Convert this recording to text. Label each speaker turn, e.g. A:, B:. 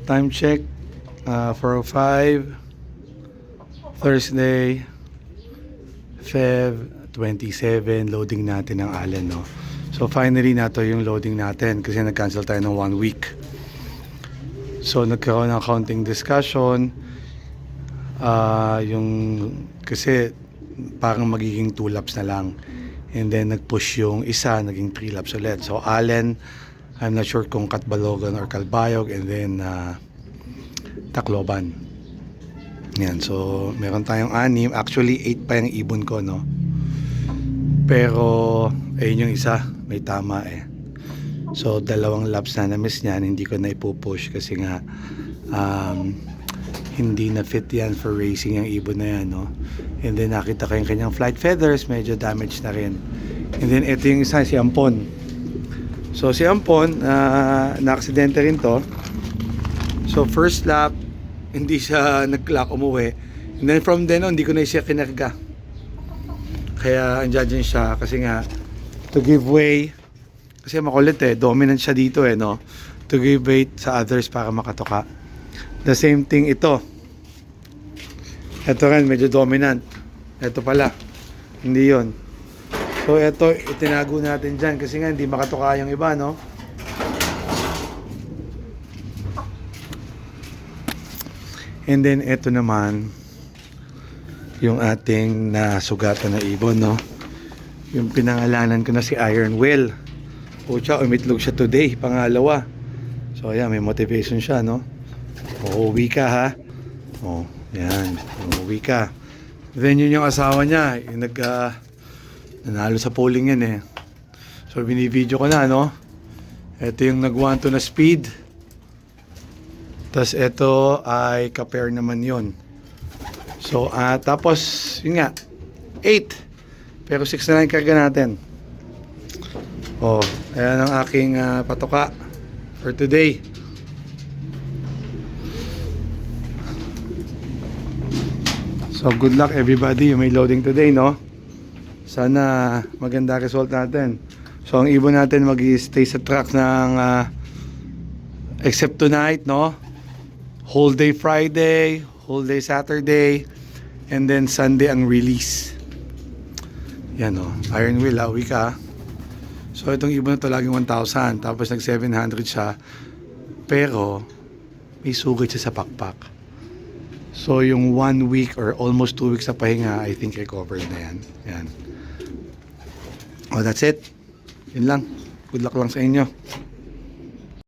A: Time check, 4:05, Thursday, Feb 27, loading natin ng Allen, no? So finally nato yung loading natin kasi nag-cancel tayo ng 1 week. So nagkaroon ng counting discussion, yung kasi parang magiging 2 laps na lang. And then nag-push yung isa, naging 3 laps ulit. So Allen, I'm not sure kung Catbalogan or Calbayog, and then Tacloban. Yan, so meron tayong 6. Actually 8 pa yung ibon ko, no? Pero ayun yung isa, may tama eh. So 2 laps na na-miss niyan, hindi ko na ipupush kasi nga hindi na fit yan for racing yung ibon na yan, no? And then nakita ko yung kanyang flight feathers, medyo damaged na rin. And then ito yung isa, si Ampon. So si Ampon, na-aksidente rin to. So first lap, hindi siya nag-clock, umuwi. And then from then on, hindi ko na siya kinarga. Kaya andyan siya kasi nga to give way, kasi makulit eh, dominant siya dito eh, no? To give way sa others para makatoka. The same thing ito. Ito rin, medyo dominant. Ito pala, hindi yon. So ito, itinago natin dyan kasi nga hindi makatoka yung iba, no? And then ito naman yung ating nasugatan na ibon, no? Yung pinangalanan ko na si Iron Will. Pucha, umitlog siya today, pangalawa. So ayan, may motivation siya, no? Uuwi ka, ha? Oh, yan, uuwi ka. Then yun yung asawa niya, yung nanalo sa polling yan eh. So binibideo ko na, no? Ito yung nag-1-2 na speed. Tapos ito ay ka-pair naman yun. So tapos yun nga 8, pero 6 na lang karga natin. Oh, ayan ang aking patoka for today. So good luck everybody, you may loading today, no? Sana maganda result natin. So ang ibon natin mag-stay sa track ng except tonight, no? Whole day Friday, whole day Saturday, and then Sunday ang release. Yan, no? Iron Will, uwi ka. So itong ibon na to laging 1,000, tapos nag 700 siya, pero may sugit siya sa pakpak. So yung 1 week or almost 2 weeks sa pahinga, I think recovered na yan. Yan. Oh, that's it. Yun lang. Good luck lang sa inyo.